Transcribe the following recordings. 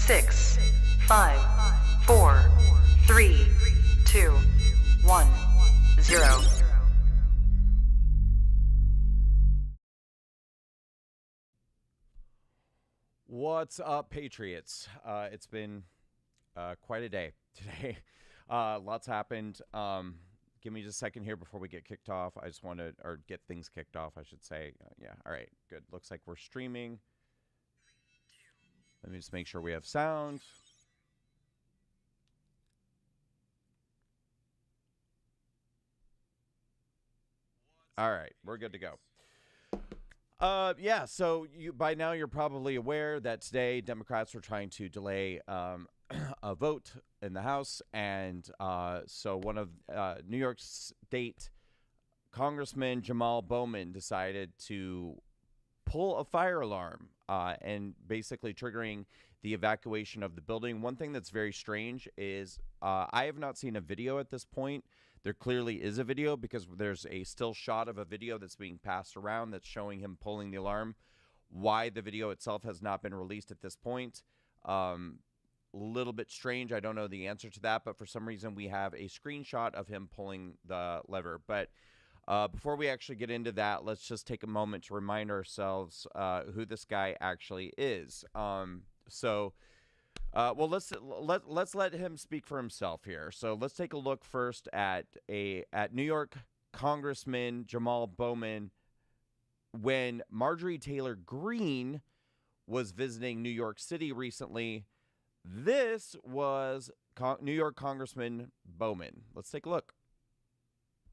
6, 5, 4, 3, 2, 1, 0. What's up, Patriots? It's been quite a day today. Lots happened. Give me just a second here before we get kicked off. I just want to, or get things kicked off, I should say. Yeah, all right, good. Looks like we're streaming. Let me just make sure we have sound. All right, we're good to go. Yeah, so by now you're probably aware that today Democrats were trying to delay a vote in the House, and so one of New York State Congressman Jamaal Bowman decided to pull a fire alarm and basically triggering the evacuation of the building. One thing that's very strange is I have not seen a video at this point. There clearly is a video because there's a still shot of a video that's being passed around that's showing him pulling the alarm. Why the video itself has not been released at this point, a little bit strange. I don't know the answer to that, but for some reason we have a screenshot of him pulling the lever. But before we actually get into that, let's just take a moment to remind ourselves who this guy actually is. Well, let's let him speak for himself here. So let's take a look first at New York Congressman Jamaal Bowman when Marjorie Taylor Greene was visiting New York City recently. This was New York Congressman Bowman. Let's take a look.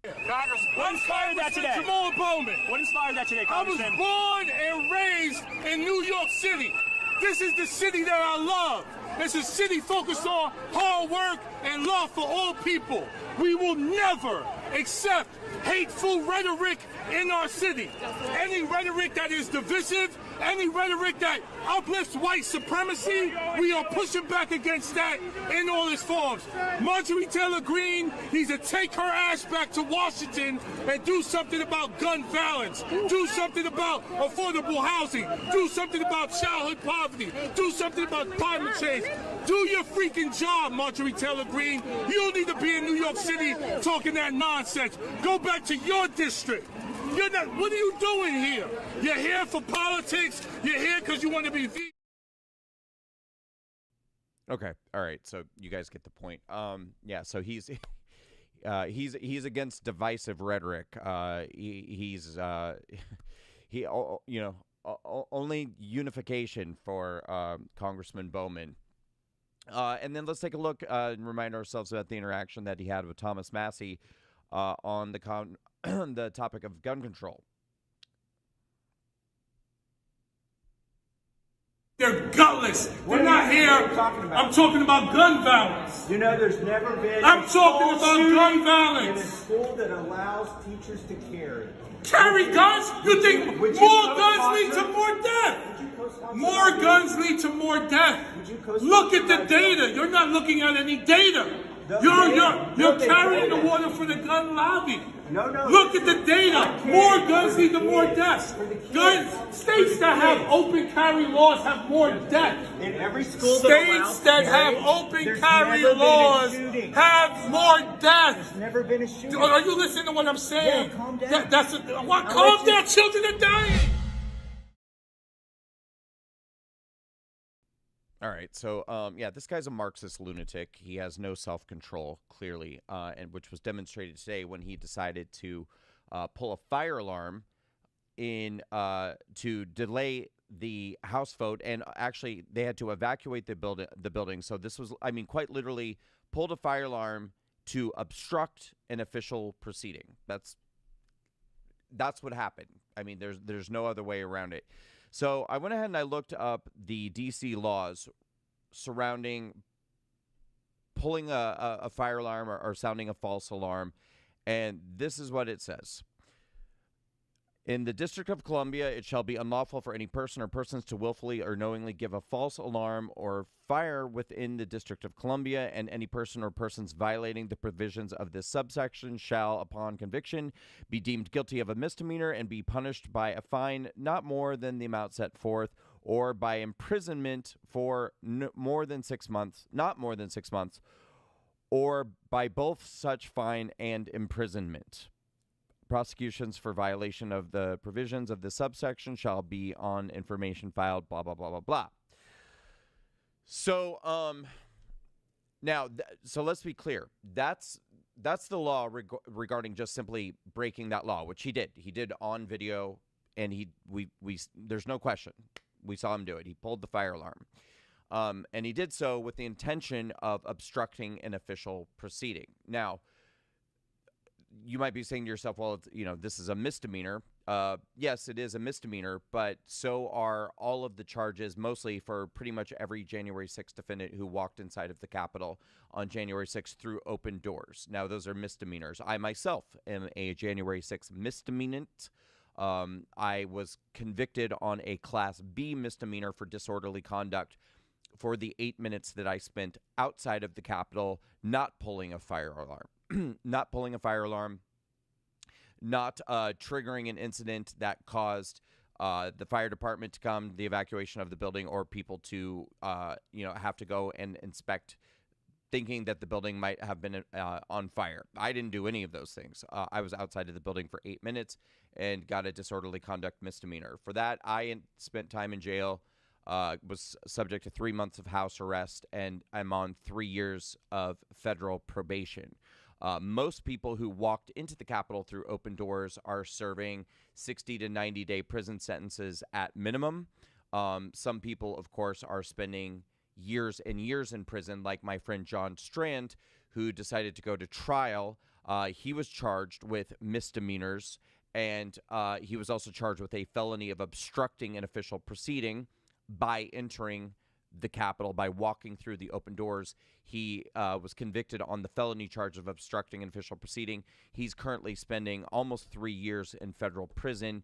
Congressman, what inspired that today? Jamaal Bowman. What inspired that today, Congressman? I was born and raised in New York City. This is the city that I love. It's a city focused on hard work and love for all people. We will never accept hateful rhetoric in our city. Any rhetoric that is divisive, any rhetoric that uplifts white supremacy, we are pushing back against that in all its forms. Marjorie Taylor Greene needs to take her ass back to Washington and do something about gun violence, do something about affordable housing, do something about childhood poverty, do something about climate change. Do your freaking job, Marjorie Taylor Greene. You don't need to be in New York City talking that nonsense. Go back to your district. You're not. What are you doing here? You're here for politics. You're here because you want to be. Okay, all right. So you guys get the point. Yeah. So he's against divisive rhetoric. He's only unification for Congressman Bowman. And then let's take a look and remind ourselves about the interaction that he had with Thomas Massie on the topic of gun control. They're gutless. They're not here. I'm talking about gun violence. You know, there's never been. I'm talking about gun in a violence. school that allows teachers to carry. Carry guns? You think more guns lead to more death? More guns lead to more death. Look at the data. You're not looking at any data. You're carrying the water for the gun lobby. No. Look at the data. More guns lead to more deaths. States that have open carry laws have more deaths. In every school States that have open carry laws have more deaths. There's never been a shooting. Are you listening to what I'm saying? Yeah, calm down. Calm down. Children are dying. All right, so yeah, this guy's a Marxist lunatic. He has no self-control, clearly, and which was demonstrated today when he decided to pull a fire alarm in to delay the House vote, and actually they had to evacuate the building. So this was, I mean, quite literally pulled a fire alarm to obstruct an official proceeding. That's what happened. I mean, there's no other way around it. So I went ahead and I looked up the D.C. laws surrounding pulling a fire alarm or sounding a false alarm, and this is what it says. In the District of Columbia, it shall be unlawful for any person or persons to willfully or knowingly give a false alarm or fire within the District of Columbia, and any person or persons violating the provisions of this subsection shall, upon conviction, be deemed guilty of a misdemeanor and be punished by a fine not more than the amount set forth, or by imprisonment for more than 6 months, not more than 6 months, or by both such fine and imprisonment. Prosecutions for violation of the provisions of this subsection shall be on information filed, blah, blah, blah, blah, blah. So, now, so let's be clear. That's the law regarding just simply breaking that law, which he did. He did on video, and there's no question. We saw him do it. He pulled the fire alarm. And he did so with the intention of obstructing an official proceeding. Now, you might be saying to yourself, well, this is a misdemeanor. Yes, it is a misdemeanor, but so are all of the charges, mostly for pretty much every January 6th defendant who walked inside of the Capitol on January 6th through open doors. Now, those are misdemeanors. I myself am a January 6th misdemeanant. I was convicted on a Class B misdemeanor for disorderly conduct for the 8 minutes that I spent outside of the Capitol not pulling a fire alarm. Not pulling a fire alarm, not triggering an incident that caused the fire department to come, the evacuation of the building, or people to, have to go and inspect, thinking that the building might have been on fire. I didn't do any of those things. I was outside of the building for 8 minutes and got a disorderly conduct misdemeanor. For that, I spent time in jail, was subject to 3 months of house arrest, and I'm on 3 years of federal probation. Most people who walked into the Capitol through open doors are serving 60 to 90-day prison sentences at minimum. Some people, of course, are spending years and years in prison, like my friend John Strand, who decided to go to trial. He was charged with misdemeanors, and he was also charged with a felony of obstructing an official proceeding by entering the Capitol, by walking through the open doors. He was convicted on the felony charge of obstructing an official proceeding. He's currently spending almost 3 years in federal prison,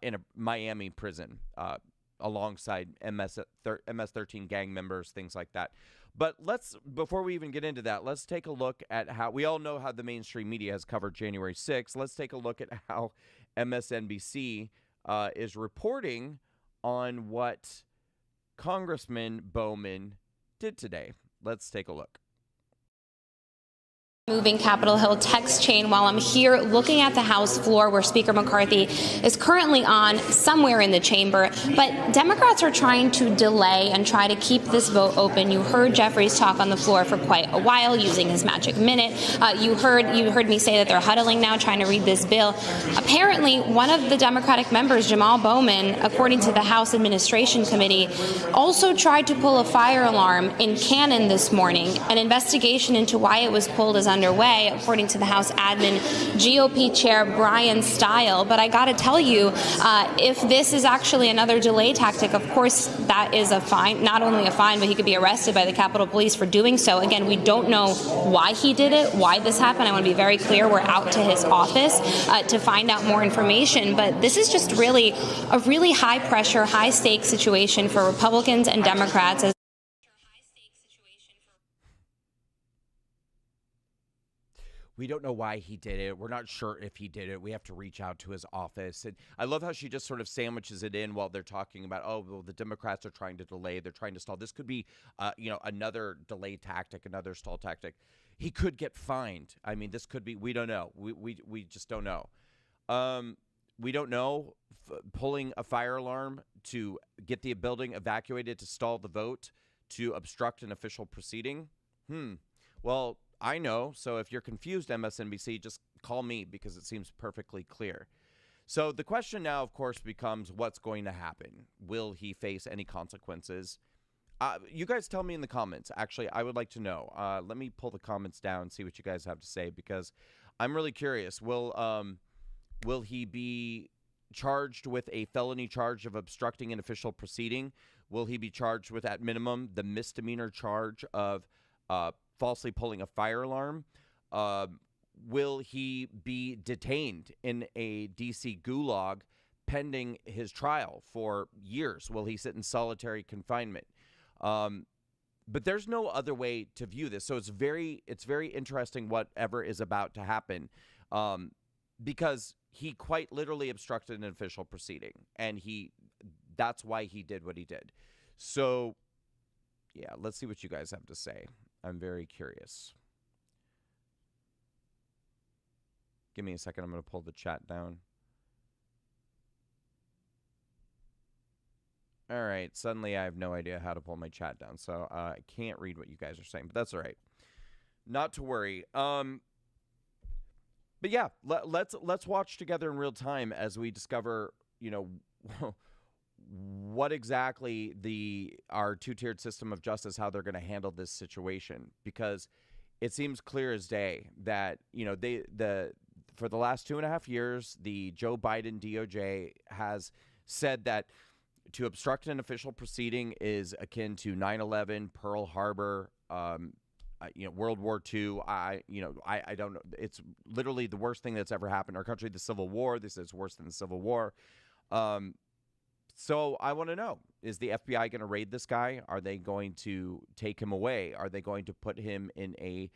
in a Miami prison, alongside MS-13 gang members, things like that. But before we even get into that, let's take a look at how, we all know how the mainstream media has covered January 6th. Let's take a look at how MSNBC is reporting on what Congressman Bowman did today. Let's take a look. Moving Capitol Hill text chain while I'm here looking at the House floor where Speaker McCarthy is currently on somewhere in the chamber. But Democrats are trying to delay and try to keep this vote open. You heard Jeffries talk on the floor for quite a while using his magic minute. You heard me say that they're huddling now trying to read this bill. Apparently, one of the Democratic members, Jamaal Bowman, according to the House Administration Committee, also tried to pull a fire alarm in Cannon this morning. An investigation into why it was pulled is underway, according to the House admin, GOP Chair Brian Stile. But I got to tell you, if this is actually another delay tactic, of course, that is a fine, not only a fine, but he could be arrested by the Capitol Police for doing so. Again, we don't know why he did it, why this happened. I want to be very clear. We're out to his office to find out more information. But this is just really a really high pressure, high stakes situation for Republicans and Democrats. We don't know why he did it. We're not sure if he did it. We have to reach out to his office. And I love how she just sort of sandwiches it in while they're talking about, oh, well, the Democrats are trying to delay. They're trying to stall. This could be, another delay tactic, another stall tactic. He could get fined. I mean, this could be, we don't know. We just don't know. We don't know pulling a fire alarm to get the building evacuated to stall the vote to obstruct an official proceeding. Well, I know, so if you're confused, MSNBC, just call me because it seems perfectly clear. So the question now, of course, becomes what's going to happen? Will he face any consequences? You guys tell me in the comments. Actually, I would like to know. Let me pull the comments down and see what you guys have to say because I'm really curious. Will he be charged with a felony charge of obstructing an official proceeding? Will he be charged with, at minimum, the misdemeanor charge of falsely pulling a fire alarm? Will he be detained in a D.C. gulag pending his trial for years? Will he sit in solitary confinement? But there's no other way to view this. So it's very interesting whatever is about to happen because he quite literally obstructed an official proceeding. And that's why he did what he did. So, yeah, let's see what you guys have to say. I'm very curious. Give me a second. I'm going to pull the chat down. All right. Suddenly, I have no idea how to pull my chat down, so I can't read what you guys are saying, but that's all right. Not to worry. But yeah, let's watch together in real time as we discover, you know, what exactly our two-tiered system of justice, how they're going to handle this situation, because it seems clear as day that, you know, for the last 2.5 years, the Joe Biden DOJ has said that to obstruct an official proceeding is akin to 9/11, Pearl Harbor, you know, World War II. I don't know. It's literally the worst thing that's ever happened in our country. The Civil War. This is worse than the Civil War. So I want to know, is the FBI going to raid this guy? Are they going to take him away? Are they going to put him in a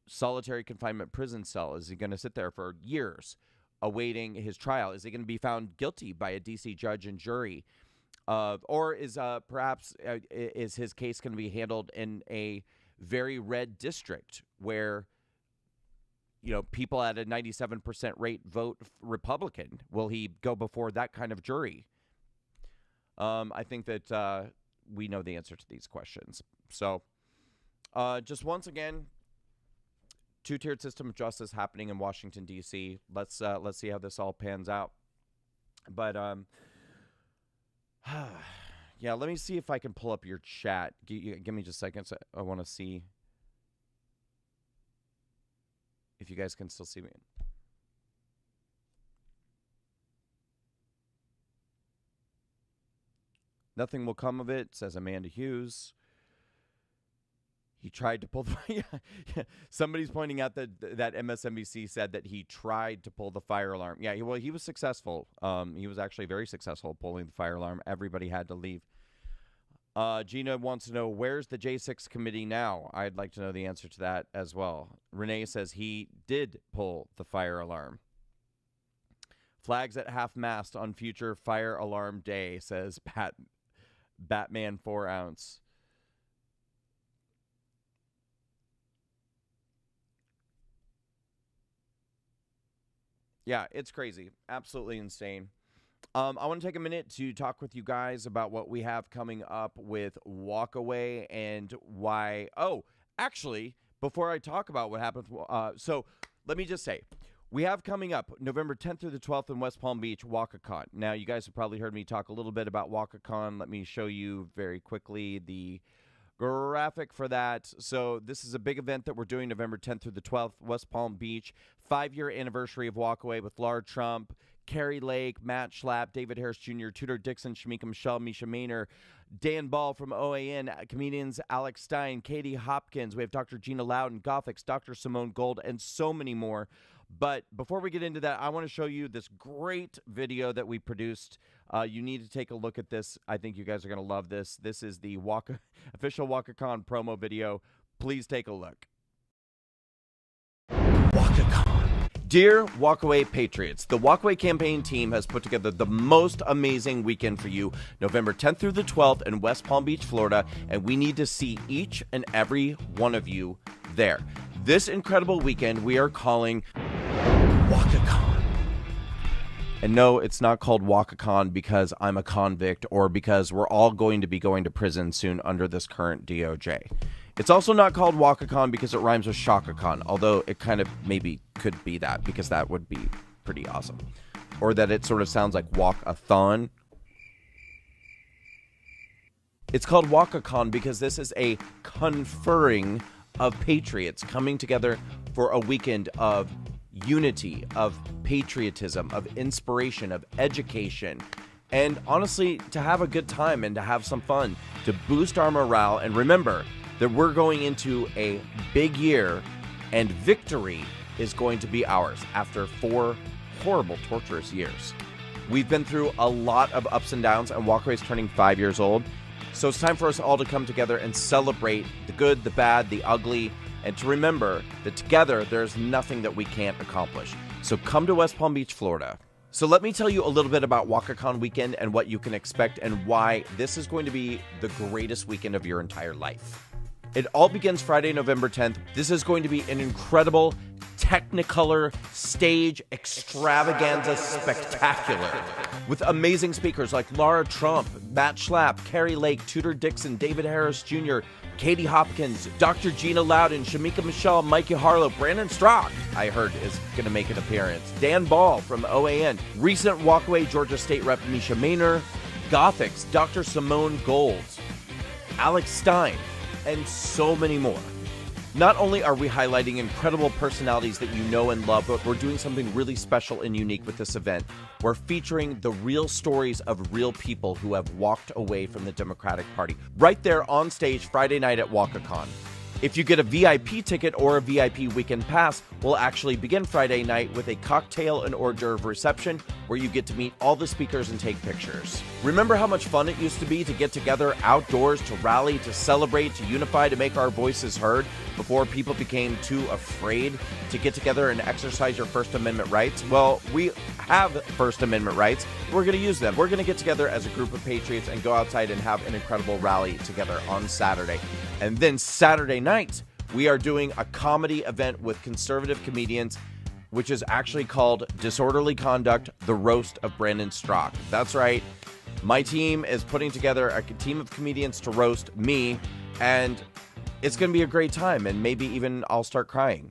solitary confinement prison cell? Is he going to sit there for years awaiting his trial? Is he going to be found guilty by a D.C. judge and jury? Or is perhaps is his case going to be handled in a very red district where, you know, people at a 97% rate vote Republican? Will he go before that kind of jury? I think that we know the answer to these questions. So just once again, two-tiered system of justice happening in Washington, D.C. Let's see how this all pans out. But yeah, let me see if I can pull up your chat. Give me just seconds. I want to see if you guys can still see me. Nothing will come of it, says Amanda Hughes. He tried to pull the yeah. Somebody's pointing out that MSNBC said that he tried to pull the fire alarm. Yeah, he was successful. He was actually very successful pulling the fire alarm. Everybody had to leave. Gina wants to know, where's the J6 committee now? I'd like to know the answer to that as well. Renee says he did pull the fire alarm. Flags at half-mast on future fire alarm day, says Batman 4 ounce. Yeah, it's crazy. Absolutely insane. I want to take a minute to talk with you guys about what we have coming up with Walkaway and why. Oh, actually, before I talk about what happened, so let me just say, we have coming up November 10th through the 12th in West Palm Beach, Walkacon. Now, you guys have probably heard me talk a little bit about Walkacon. Let me show you very quickly the graphic for that. So this is a big event that we're doing November 10th through the 12th, West Palm Beach. 5-year anniversary of Walkaway with Laura Trump, Carrie Lake, Matt Schlapp, David Harris Jr., Tudor Dixon, Shamika Michelle, Misha Maynor, Dan Ball from OAN, comedians Alex Stein, Katie Hopkins. We have Dr. Gina Loudon, Gothics, Dr. Simone Gold, and so many more. But before we get into that, I want to show you this great video that we produced. You need to take a look at this. I think you guys are going to love this. This is the official Walkacon promo video. Please take a look. Walkacon. Dear Walkaway Patriots, the Walkaway campaign team has put together the most amazing weekend for you, November 10th through the 12th in West Palm Beach, Florida, and we need to see each and every one of you there. This incredible weekend we are calling Walkacon. And no, it's not called Walkacon because I'm a convict or because we're all going to be going to prison soon under this current DOJ. It's also not called Walkacon because it rhymes with Shakacon, although it kind of maybe could be that because that would be pretty awesome. Or that it sort of sounds like walk-a-thon. It's called Walkacon because this is a conferring of patriots coming together for a weekend of unity, of patriotism, of inspiration, of education, and honestly, to have a good time and to have some fun, to boost our morale. And remember that we're going into a big year and victory is going to be ours after 4 horrible, torturous years. We've been through a lot of ups and downs, and Walkaway is turning 5 years old. So it's time for us all to come together and celebrate the good, the bad, the ugly, and to remember that together there's nothing that we can't accomplish. So come to West Palm Beach, Florida. So let me tell you a little bit about Walkacon weekend and what you can expect and why this is going to be the greatest weekend of your entire life. It all begins Friday, November 10th. This is going to be an incredible Technicolor stage extravaganza spectacular with amazing speakers like Laura Trump, Matt Schlapp, Carrie Lake, Tudor Dixon, David Harris Jr., Katie Hopkins, Dr. Gina Loudon, Shamika Michelle, Mikey Harlow, Brandon Strock, I heard, is going to make an appearance, Dan Ball from OAN, recent Walkaway Georgia State Rep Misha Maynor, Gothics, Dr. Simone Gold, Alex Stein, and so many more. Not only are we highlighting incredible personalities that you know and love, but we're doing something really special and unique with this event. We're featuring the real stories of real people who have walked away from the Democratic Party right there on stage Friday night at Walkacon. If you get a VIP ticket or a VIP weekend pass, we'll actually begin Friday night with a cocktail and hors d'oeuvre reception where you get to meet all the speakers and take pictures. Remember how much fun it used to be to get together outdoors, to rally, to celebrate, to unify, to make our voices heard before people became too afraid to get together and exercise your First Amendment rights? Well, we have First Amendment rights. We're going to use them. We're going to get together as a group of patriots and go outside and have an incredible rally together on Saturday. And then Saturday night, we are doing a comedy event with conservative comedians, which is actually called Disorderly Conduct, The Roast of Brandon Strock. That's right. My team is putting together a team of comedians to roast me, and it's going to be a great time, and maybe even I'll start crying.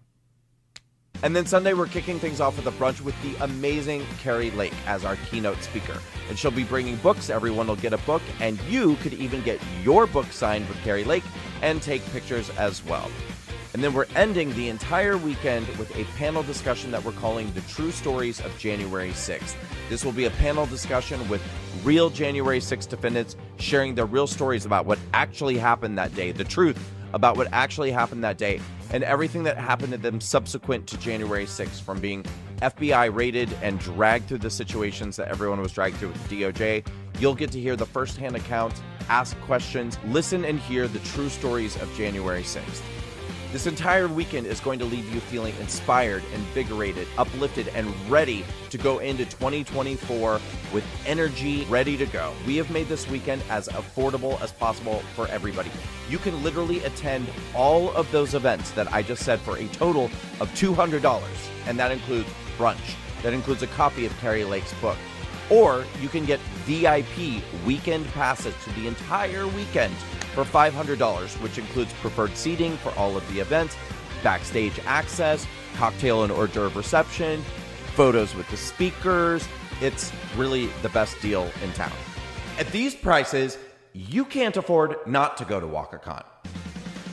And then Sunday, we're kicking things off with a brunch with the amazing Carrie Lake as our keynote speaker. And she'll be bringing books. Everyone will get a book, and you could even get your book signed with Carrie Lake and take pictures as well. And then we're ending the entire weekend with a panel discussion that we're calling The True Stories of January 6th. This will be a panel discussion with real January 6th defendants sharing their real stories about what actually happened that day, the truth about what actually happened that day, and everything that happened to them subsequent to January 6th, from being FBI raided and dragged through the situations that everyone was dragged through with the DOJ. You'll get to hear the firsthand account, ask questions, listen and hear the true stories of January 6th. This entire weekend is going to leave you feeling inspired, invigorated, uplifted, and ready to go into 2024 with energy, ready to go. We have made this weekend as affordable as possible for everybody. You can literally attend all of those events that I just said for a total of $200, and that includes brunch. That includes a copy of Carrie Lake's book. Or you can get VIP weekend passes to the entire weekend for $500, which includes preferred seating for all of the events, backstage access, cocktail and hors d'oeuvre reception, photos with the speakers. It's really the best deal in town. At these prices, you can't afford not to go to Walkacon.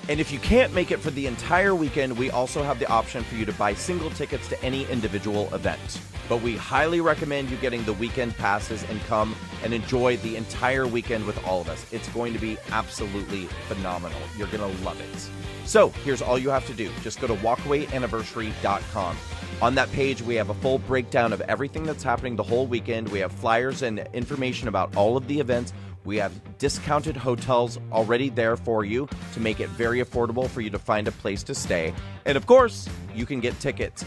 And if you can't make it for the entire weekend, we also have the option for you to buy single tickets to any individual event. But we highly recommend you getting the weekend passes and come and enjoy the entire weekend with all of us. It's going to be absolutely phenomenal. You're going to love it. So here's all you have to do. Just go to walkawayanniversary.com. On that page, we have a full breakdown of everything that's happening the whole weekend. We have flyers and information about all of the events. We have discounted hotels already there for you to make it very affordable for you to find a place to stay. And of course, you can get tickets.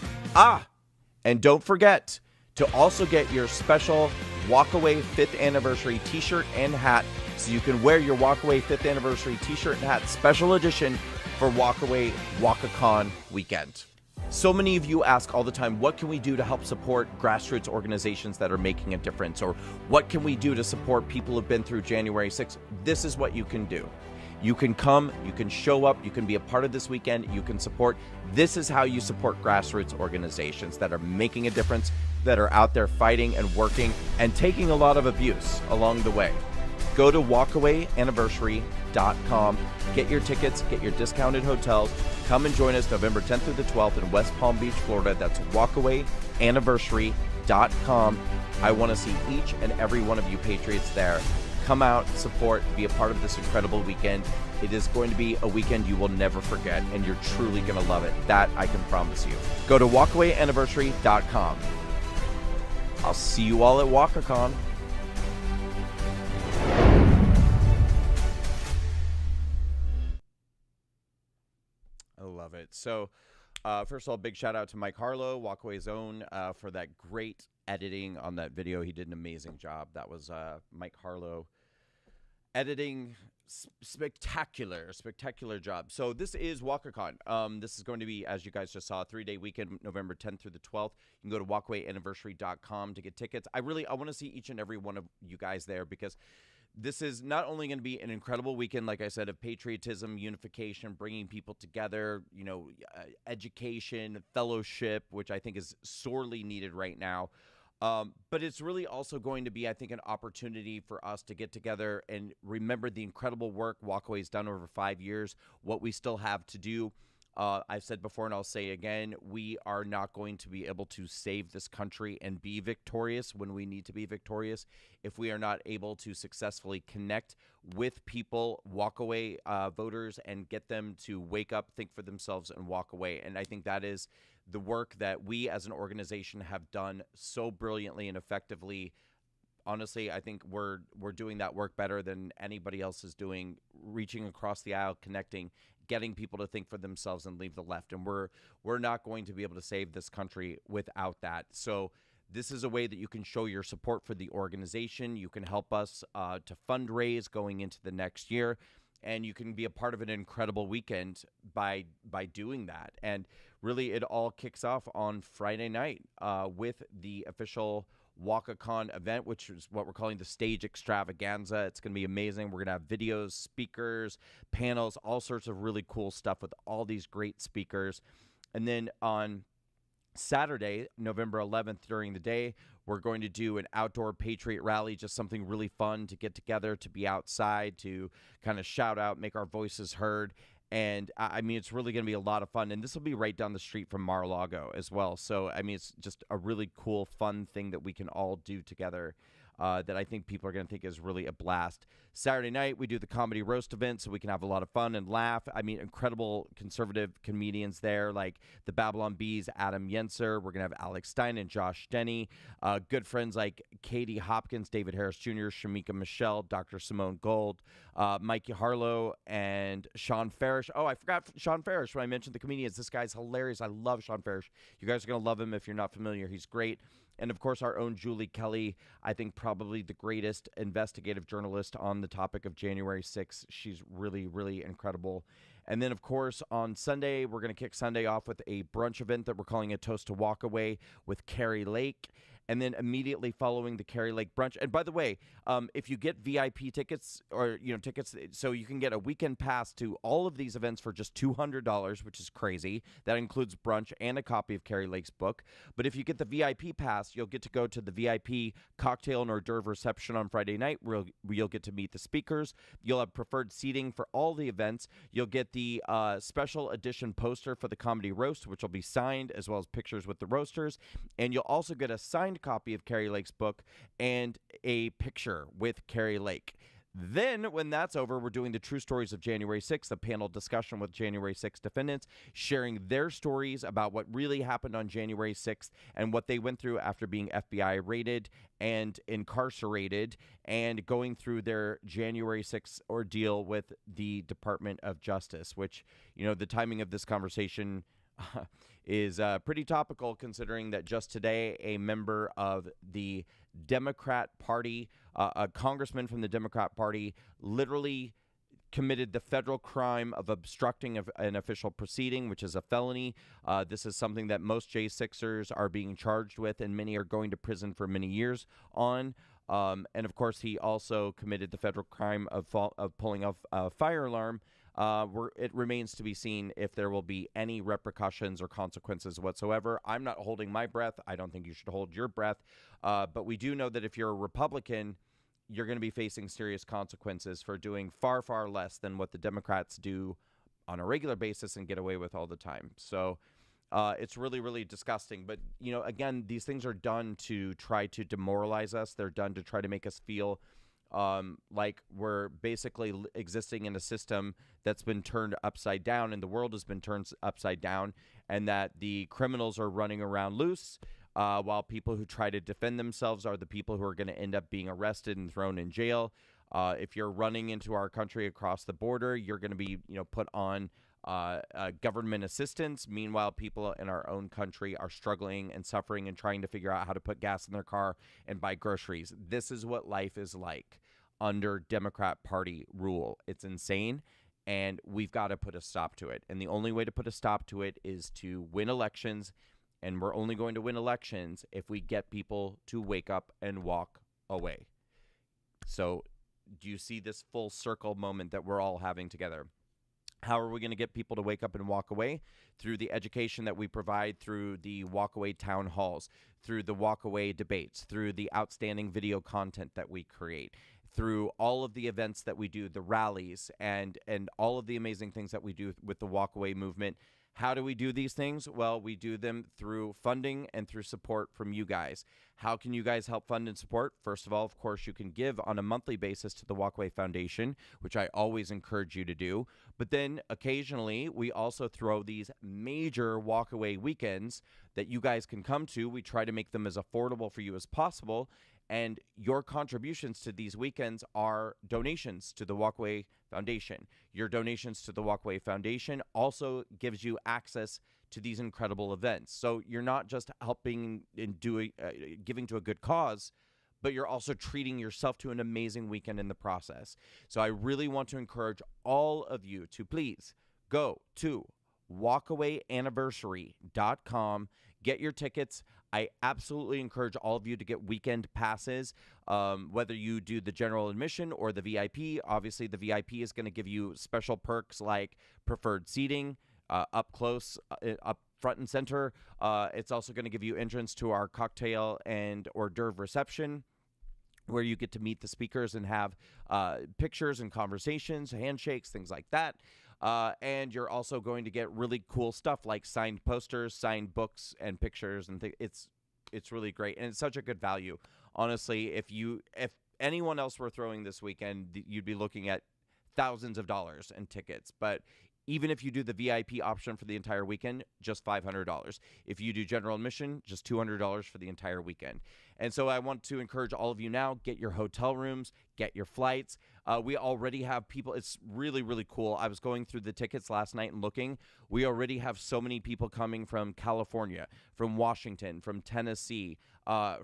And don't forget to also get your special Walkaway 5th Anniversary t-shirt and hat, so you can wear your Walkaway 5th Anniversary t-shirt and hat special edition for Walkacon weekend. So many of you ask all the time, what can we do to help support grassroots organizations that are making a difference? Or what can we do to support people who've been through January 6th? This is what you can do. You can come, you can show up, you can be a part of this weekend, you can support. This is how you support grassroots organizations that are making a difference, that are out there fighting and working and taking a lot of abuse along the way. Go to walkawayanniversary.com, get your tickets, get your discounted hotels. Come and join us November 10th through the 12th in West Palm Beach, Florida. That's walkawayanniversary.com. I want to see each and every one of you patriots there. Come out, support, be a part of this incredible weekend. It is going to be a weekend you will never forget, and you're truly going to love it. That I can promise you. Go to walkawayanniversary.com. I'll see you all at Walkacon. I love it. So, first of all, big shout out to Mike Harlow, Walkaway's own, for that great editing on that video. He did an amazing job. That was Mike Harlow editing. Spectacular job. So this is Walkacon. This is going to be, as you guys just saw, a 3-day weekend, November 10th through the 12th. You can go to walkawayanniversary.com to get tickets. I want to see each and every one of you guys there, because this is not only going to be an incredible weekend, like I said, of patriotism, unification, bringing people together, education, fellowship, which I think is sorely needed right now. But it's really also going to be, I think, an opportunity for us to get together and remember the incredible work Walkaway's done over 5 years, what we still have to do. I've said before, and I'll say again, we are not going to be able to save this country and be victorious when we need to be victorious if we are not able to successfully connect with people, walkaway voters, and get them to wake up, think for themselves, and walk away. And I think that is the work that we as an organization have done so brilliantly and effectively. Honestly, I think we're doing that work better than anybody else is doing, reaching across the aisle, connecting, getting people to think for themselves and leave the left. And we're not going to be able to save this country without that. So this is a way that you can show your support for the organization. You can help us to fundraise going into the next year. And you can be a part of an incredible weekend by doing that. And really, it all kicks off on Friday night with the official Walkacon event, which is what we're calling the stage extravaganza. It's going to be amazing. We're going to have videos, speakers, panels, all sorts of really cool stuff with all these great speakers. And then on Saturday, November 11th, during the day, we're going to do an outdoor Patriot rally, just something really fun to get together, to be outside, to kind of shout out, make our voices heard. And I mean, it's really going to be a lot of fun. And this will be right down the street from Mar-a-Lago as well. So, I mean, it's just a really cool, fun thing that we can all do together that I think people are going to think is really a blast. Saturday night, we do the comedy roast event so we can have a lot of fun and laugh. I mean, incredible conservative comedians there, like the Babylon Bees, Adam Yenser. We're going to have Alex Stein and Josh Denny. Good friends like Katie Hopkins, David Harris Jr., Shamika Michelle, Dr. Simone Gold, Mikey Harlow, and Sean Farish. Oh, I forgot Sean Farish when I mentioned the comedians. This guy's hilarious. I love Sean Farish. You guys are going to love him if you're not familiar. He's great. And, of course, our own Julie Kelly, I think probably the greatest investigative journalist on the topic of January 6th. She's really, really incredible. And then, of course, on Sunday, we're going to kick Sunday off with a brunch event that we're calling a Toast to Walk Away with Carrie Lake. And then immediately following the Carrie Lake brunch. And by the way, if you get VIP tickets or, tickets, so you can get a weekend pass to all of these events for just $200, which is crazy. That includes brunch and a copy of Carrie Lake's book. But if you get the VIP pass, you'll get to go to the VIP cocktail and hors d'oeuvre reception on Friday night, where you'll get to meet the speakers. You'll have preferred seating for all the events. You'll get the special edition poster for the comedy roast, which will be signed, as well as pictures with the roasters. And you'll also get a signed copy of Carrie Lake's book and a picture with Carrie Lake. Then, when that's over, we're doing the True Stories of January 6th, a panel discussion with January 6th defendants, sharing their stories about what really happened on January 6th and what they went through after being FBI raided and incarcerated, and going through their January 6th ordeal with the Department of Justice, which, the timing of this conversation is pretty topical, considering that just today a member of the Democrat Party, a congressman from the Democrat Party, literally committed the federal crime of obstructing an official proceeding, which is a felony. This is something that most J6ers are being charged with, and many are going to prison for many years on. And of course, he also committed the federal crime of pulling off a fire alarm. It remains to be seen if there will be any repercussions or consequences whatsoever. I'm not holding my breath. I don't think you should hold your breath. But we do know that if you're a Republican, you're going to be facing serious consequences for doing far, far less than what the Democrats do on a regular basis and get away with all the time. So it's really, really disgusting. But, again, these things are done to try to demoralize us. They're done to try to make us feel like we're basically existing in a system that's been turned upside down, and the world has been turned upside down, and that the criminals are running around loose, while people who try to defend themselves are the people who are going to end up being arrested and thrown in jail. If you're running into our country across the border, you're going to be, put on government assistance. Meanwhile, people in our own country are struggling and suffering and trying to figure out how to put gas in their car and buy groceries. This is what life is like under Democrat Party rule. It's insane, and we've got to put a stop to it. And the only way to put a stop to it is to win elections, and we're only going to win elections if we get people to wake up and walk away. So do you see this full circle moment that we're all having together? How are we going to get people to wake up and walk away? Through the education that we provide, through the walkaway town halls, through the walkaway debates, through the outstanding video content that we create, through all of the events that we do, the rallies, and all of the amazing things that we do with the walkaway movement. How do we do these things? Well, we do them through funding and through support from you guys. How can you guys help fund and support? First of all, of course, you can give on a monthly basis to the Walkaway Foundation, which I always encourage you to do. But then occasionally, we also throw these major walkaway weekends that you guys can come to. We try to make them as affordable for you as possible. And your contributions to these weekends are donations to the Walkaway Foundation. Your donations to the Walkaway Foundation also gives you access to these incredible events. So you're not just helping and giving to a good cause, but you're also treating yourself to an amazing weekend in the process. So I really want to encourage all of you to please go to walkawayanniversary.com, get your tickets. I absolutely encourage all of you to get weekend passes, whether you do the general admission or the VIP. Obviously, the VIP is going to give you special perks like preferred seating, up close, up front and center. It's also going to give you entrance to our cocktail and hors d'oeuvre reception, where you get to meet the speakers and have pictures and conversations, handshakes, things like that. And you're also going to get really cool stuff like signed posters, signed books, and pictures, and it's really great, and it's such a good value. Honestly, if anyone else were throwing this weekend, you'd be looking at thousands of dollars in tickets. But even if you do the VIP option for the entire weekend, just $500. If you do general admission, just $200 for the entire weekend. And so I want to encourage all of you now, get your hotel rooms, get your flights. We already have people. It's really, really cool. I was going through the tickets last night and looking. We already have so many people coming from California, from Washington, from Tennessee,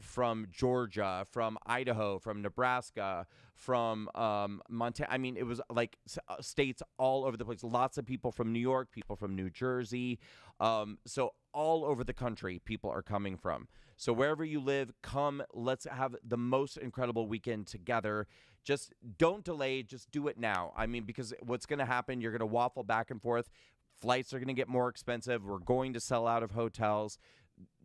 from Georgia, from Idaho, from Nebraska, from Montana. I mean, it was like states all over the place. Lots of people from New York, people from New Jersey. So all over the country, people are coming from. So wherever you live, come. Let's have the most incredible weekend together. Just don't delay. Just do it now. I mean, because what's going to happen, you're going to waffle back and forth. Flights are going to get more expensive. We're going to sell out of hotels.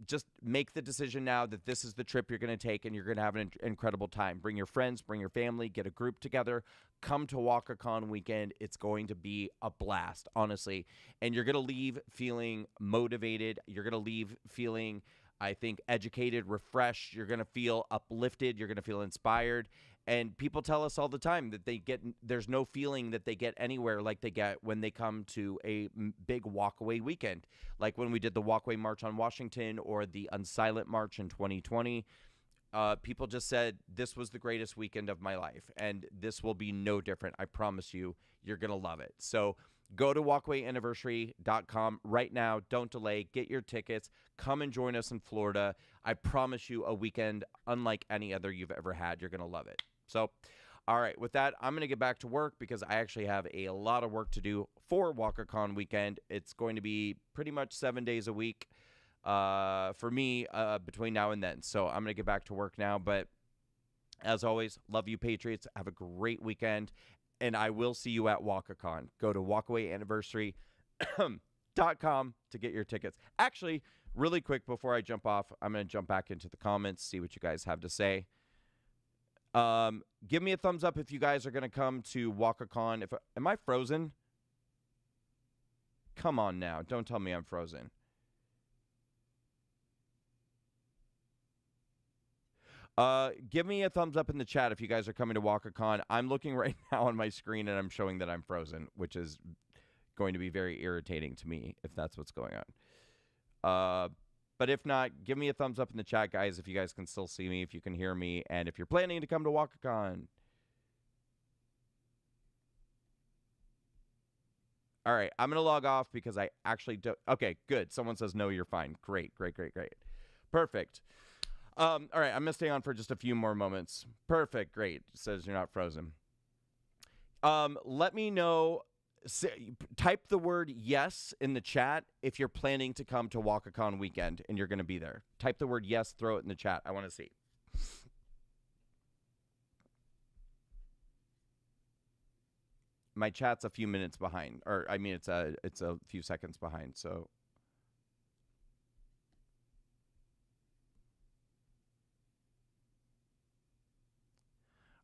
Just make the decision now that this is the trip you're going to take, and you're going to have an incredible time. Bring your friends, bring your family, get a group together. Come to Walkacon weekend. It's going to be a blast, honestly. And you're going to leave feeling motivated. You're going to leave feeling, I think, educated, refreshed. You're going to feel uplifted. You're going to feel inspired. And people tell us all the time that there's no feeling that they get anywhere like they get when they come to a big walkaway weekend, like when we did the Walkaway March on Washington or the Unsilent March in 2020. People just said, this was the greatest weekend of my life, and this will be no different. I promise you, you're going to love it. So go to walkawayanniversary.com right now. Don't delay. Get your tickets. Come and join us in Florida. I promise you a weekend unlike any other you've ever had. You're going to love it. So, all right, with that, I'm going to get back to work because I actually have a lot of work to do for Walkacon weekend. It's going to be pretty much 7 days a week for me between now and then. So I'm going to get back to work now. But as always, love you, Patriots. Have a great weekend. And I will see you at Walkacon. Go to walkawayanniversary.com to get your tickets. Actually, really quick before I jump off, I'm going to jump back into the comments, see what you guys have to say. Give me a thumbs up if you guys are going to come to Walkacon. Am I frozen? Come on now. Don't tell me I'm frozen. Give me a thumbs up in the chat if you guys are coming to Walkacon. I'm looking right now on my screen and I'm showing that I'm frozen, which is going to be very irritating to me if that's what's going on. But if not, give me a thumbs up in the chat, guys, if you guys can still see me, if you can hear me, and if you're planning to come to Walkacon. All right, I'm going to log off because I actually don't. Okay, good. Someone says, no, you're fine. Great. Perfect. All right, I'm going to stay on for just a few more moments. Perfect, great. It says you're not frozen. Let me know. Type the word yes in the chat if you're planning to come to Walkacon weekend and you're going to be there. Type the word yes, throw it in the chat. I want to see. My chat's a few minutes behind, or I mean, it's a few seconds behind. So,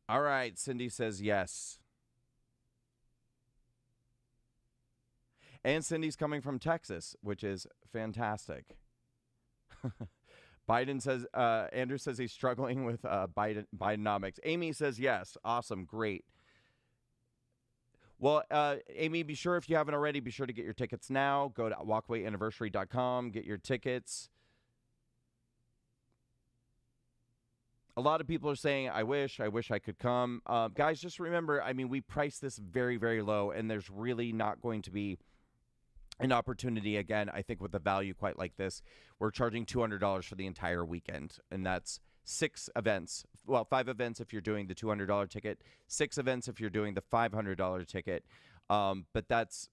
all right, Cindy says yes, and Cindy's coming from Texas, which is fantastic. Biden says, Andrew says he's struggling with Bidenomics. Amy says yes, awesome, great. Well, Amy, be sure, if you haven't already, be sure to get your tickets now. Go to walkawayanniversary.com, get your tickets. A lot of people are saying, I wish I could come. Guys, just remember, I mean, we priced this very, very low, and there's really not going to be an opportunity again, I think, with a value quite like this. We're charging $200 for the entire weekend, and that's 6 events. Well, 5 events if you're doing the $200 ticket, 6 events if you're doing the $500 ticket. But that's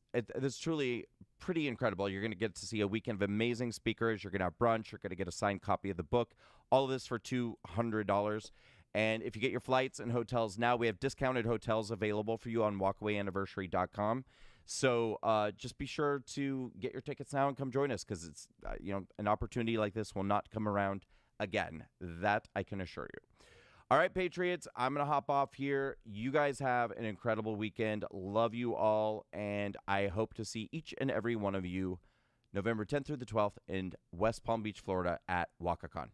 truly pretty incredible. You're going to get to see a weekend of amazing speakers. You're going to have brunch. You're going to get a signed copy of the book. All of this for $200. And if you get your flights and hotels now, we have discounted hotels available for you on walkawayanniversary.com. So just be sure to get your tickets now and come join us, because it's an opportunity like this will not come around again. That I can assure you. All right, Patriots, I'm going to hop off here. You guys have an incredible weekend. Love you all, and I hope to see each and every one of you November 10th through the 12th in West Palm Beach, Florida at Walkacon.